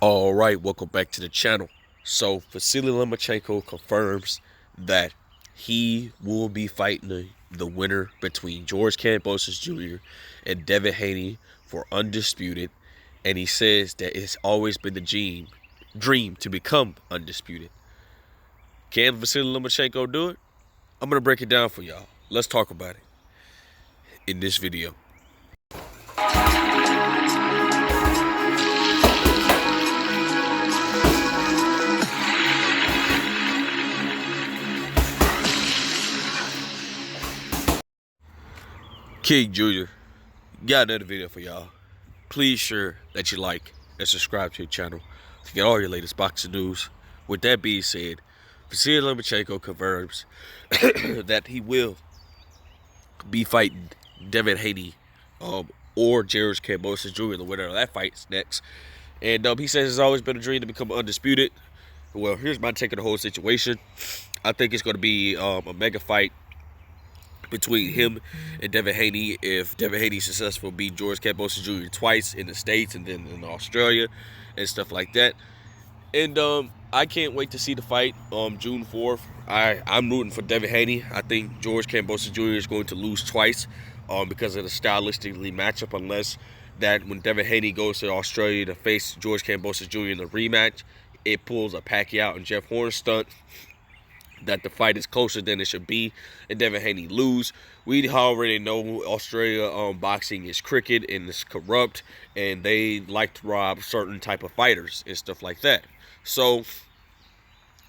All right, welcome back to the channel. So Vasily Lomachenko confirms that he will be fighting the winner between George Kambosos Jr. and Devin Haney for undisputed, and he says that it's always been the dream to become undisputed. Can Vasily Lomachenko do it? I'm gonna break it down for y'all. Let's talk about it in this video. King Jr. got another video for y'all. Please sure that you like and subscribe to your channel to get all your latest boxing news. With that being said, Vasily Lomachenko confirms that he will be fighting Devin Haney or George Kambosos Jr., the winner of that fight, next. And he says it's always been a dream to become undisputed. Well, here's my take on the whole situation. I think it's going to be a mega fight between him and Devin Haney. If Devin Haney is successful, beat George Kambosos Jr. twice in the States and then in Australia and stuff like that. And I can't wait to see the fight June 4th. I'm rooting for Devin Haney. I think George Kambosos Jr. is going to lose twice because of the stylistically matchup, unless that when Devin Haney goes to Australia to face George Kambosos Jr. in the rematch, it pulls a Pacquiao and Jeff Horn stunt that the fight is closer than it should be, and Devin Haney lose. We already know Australia boxing is crooked and it's corrupt, and they like to rob certain type of fighters and stuff like that. So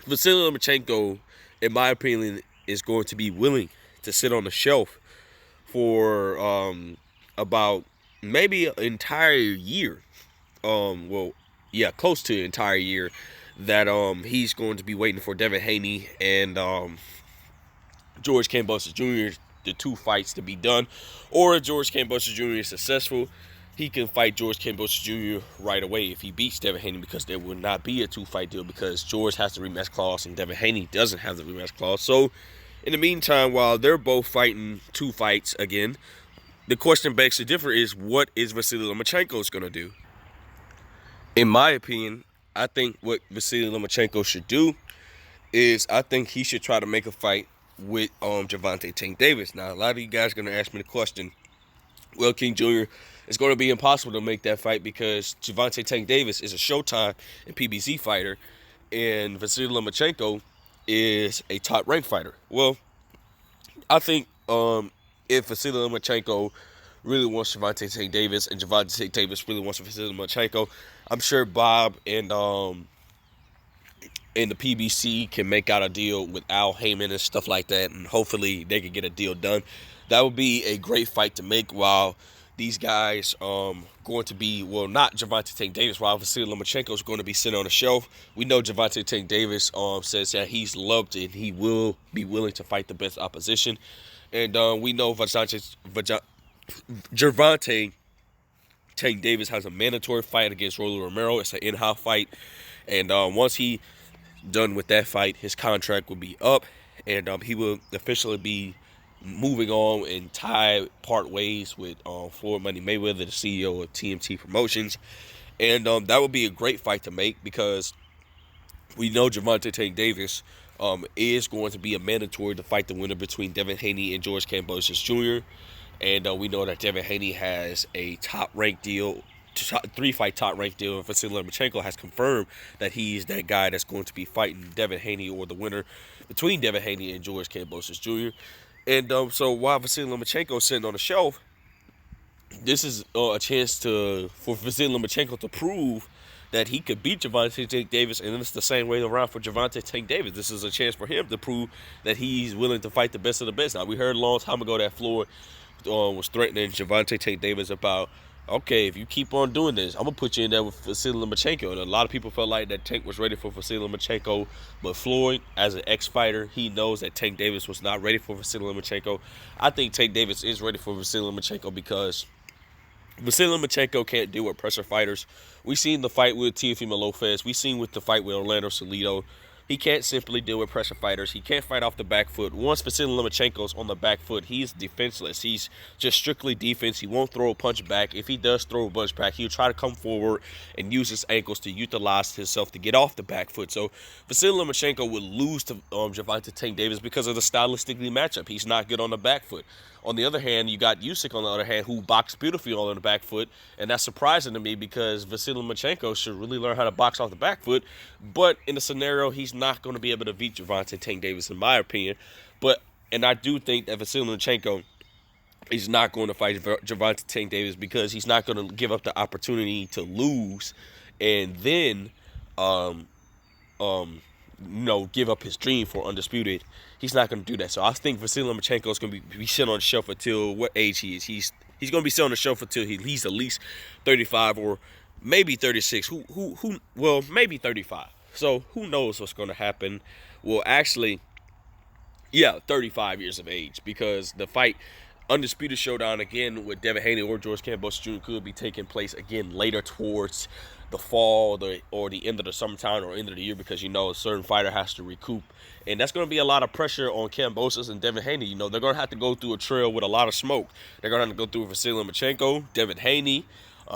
Vasily Lomachenko, in my opinion, is going to be willing to sit on the shelf for about maybe an entire year. Close to an entire year, that he's going to be waiting for Devin Haney and George Kambosos Jr., the two fights to be done. Or if George Kambosos Jr. is successful, he can fight George Kambosos Jr. right away if he beats Devin Haney, because there will not be a two-fight deal because George has the rematch clause and Devin Haney doesn't have the rematch clause. So in the meantime, while they're both fighting two fights again, the question begs to differ is, what is Vasily Lomachenko going to do? In my opinion, I think what Vasily Lomachenko should do is, I think he should try to make a fight with Gervonta Tank Davis. Now, a lot of you guys are going to ask me the question, well, King Jr., it's going to be impossible to make that fight because Gervonta Tank Davis is a Showtime and PBC fighter, and Vasily Lomachenko is a top-ranked fighter. Well, I think if Vasily Lomachenko really wants Gervonta Tank Davis and Gervonta Tank Davis really wants Vasily Lomachenko, I'm sure Bob and the PBC can make out a deal with Al Heyman and stuff like that, and hopefully they can get a deal done. That would be a great fight to make, while these guys going to be, well, not Gervonta Tank Davis, while Vasily Lomachenko is going to be sitting on the shelf. We know Gervonta Tank Davis says that he's loved and he will be willing to fight the best opposition. And we know Gervonta Tank Davis has a mandatory fight against Rolly Romero. It's an in-house fight, and once he done with that fight, his contract will be up, and he will officially be moving on and part ways with Floyd Money Mayweather, the CEO of TMT Promotions. And that would be a great fight to make, because we know Gervonta Tank Davis is going to be a mandatory to fight the winner between Devin Haney and George Kambosos Jr. And we know that Devin Haney has a top-ranked deal, three-fight top-ranked deal, and Vasily Lomachenko has confirmed that he's that guy that's going to be fighting Devin Haney, or the winner between Devin Haney and George Kambosos Jr. And so while Vasily Lomachenko is sitting on the shelf, this is a chance for Vasily Lomachenko to prove that he could beat Gervonta Tank Davis, and it's the same way around for Gervonta Tank Davis. This is a chance for him to prove that he's willing to fight the best of the best. Now, we heard a long time ago that Floyd was threatening Gervonta Tank Davis about, okay, if you keep on doing this, I'm going to put you in there with Vasily Lomachenko. And a lot of people felt like that Tank was ready for Vasily Lomachenko, but Floyd, as an ex-fighter, he knows that Tank Davis was not ready for Vasily Lomachenko. I think Tank Davis is ready for Vasily Lomachenko, because Vasily Lomachenko can't deal with pressure fighters. We seen the fight with Teofimo Lopez. We seen with the fight with Orlando Salido. He can't simply deal with pressure fighters. He can't fight off the back foot. Once Vasily Lomachenko's on the back foot, he's defenseless. He's just strictly defense. He won't throw a punch back. If he does throw a punch back, he'll try to come forward and use his ankles to utilize himself to get off the back foot. So Vasily Lomachenko would lose to Gervonta Tank Davis because of the stylistically matchup. He's not good on the back foot. On the other hand, you got Usyk on the other hand, who boxed beautifully on the back foot, and that's surprising to me because Vasily Lomachenko should really learn how to box off the back foot. But in the scenario, he's not going to be able to beat Gervonta Tank Davis, in my opinion. And I do think that Vasily Lomachenko is not going to fight Gervonta Tank Davis because he's not going to give up the opportunity to lose, and then give up his dream for undisputed. He's not going to do that. So I think Vasily Lomachenko is going to be sitting on the shelf until what age he is. He's going to be sitting on the shelf until he's at least 35 or maybe 36. Well, maybe 35. So who knows what's going to happen? Well, actually, 35 years of age, because the fight, Undisputed Showdown, again, with Devin Haney or George Kambosos Jr. could be taking place again later towards the fall or the end of the summertime or end of the year, because, a certain fighter has to recoup. And that's going to be a lot of pressure on Kambosos and Devin Haney. They're going to have to go through a trail with a lot of smoke. They're going to have to go through Vasily Lomachenko, Devin Haney.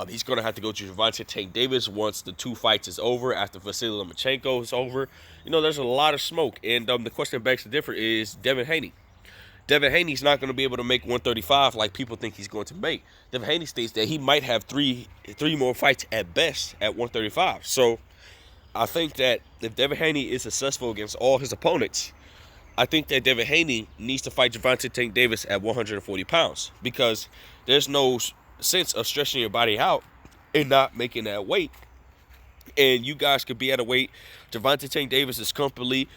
He's going to have to go to Gervonta Tank Davis once the 2 fights is over, after Vasily Lomachenko is over. There's a lot of smoke. And the question that begs to differ is Devin Haney. Devin Haney's not going to be able to make 135 like people think he's going to make. Devin Haney states that he might have three more fights at best at 135. So I think that if Devin Haney is successful against all his opponents, I think that Devin Haney needs to fight Gervonta Tank Davis at 140 pounds, because there's no sense of stretching your body out and not making that weight. And you guys could be at a weight. Gervonta Tank Davis is comfortably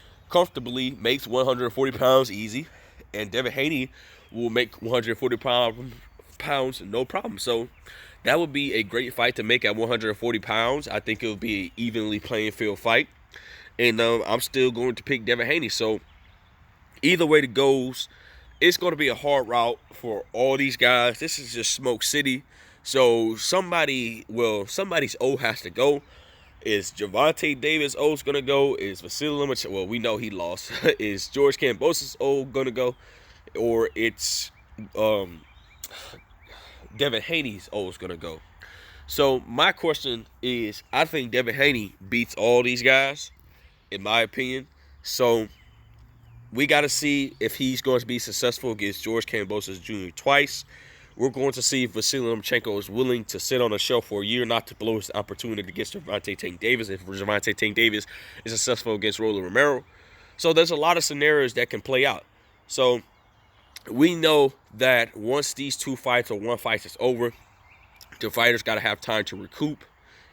makes 140 pounds easy, and Devin Haney will make 140 pounds no problem. So that would be a great fight to make at 140 pounds. I think it would be an evenly playing field fight. And I'm still going to pick Devin Haney. So either way it goes, it's going to be a hard route for all these guys. This is just Smoke City. So somebody's O has to go. Is Gervonta Davis O's going to go? Is Vasily Lomachenko? Well, we know he lost. Is George Kambosos O going to go? Or it's Devin Haney's O's going to go? So my question is, I think Devin Haney beats all these guys, in my opinion. So we got to see if he's going to be successful against George Kambosos Jr. twice. We're going to see if Vasily Lomachenko is willing to sit on a shelf for a year, not to blow his opportunity against Gervonta Tank Davis, if Gervonta Tank Davis is successful against Rolly Romero. So there's a lot of scenarios that can play out. So we know that once these 2 fights or 1 fight is over, the fighters got to have time to recoup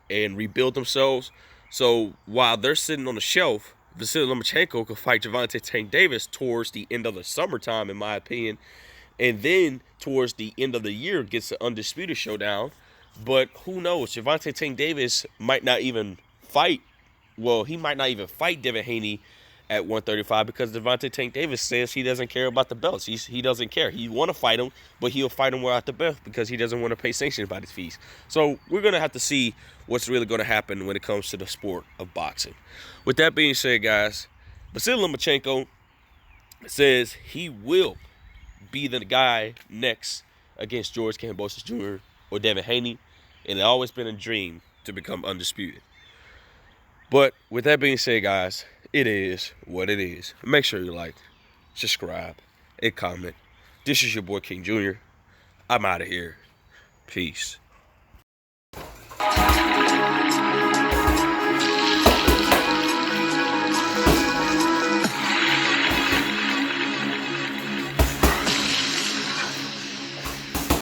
and rebuild themselves. So while they're sitting on the shelf, Vasily Lomachenko could fight Gervonta Tank Davis towards the end of the summertime, in my opinion. And then towards the end of the year gets an Undisputed Showdown. But who knows? Gervonta Tank Davis might not even fight. Well, he might not even fight Devin Haney at 135, because Gervonta Tank Davis says he doesn't care about the belts. He doesn't care. He want to fight him, but he'll fight him without the belt because he doesn't want to pay sanctions by his fees. So we're going to have to see what's really going to happen when it comes to the sport of boxing. With that being said, guys, Vasily Lomachenko says he will be the guy next against George Kambosos Jr. or Devin Haney, and it's always been a dream to become undisputed. But with that being said, guys, it is what it is. Make sure you like, subscribe, and comment. This is your boy King Jr. I'm out of here. Peace.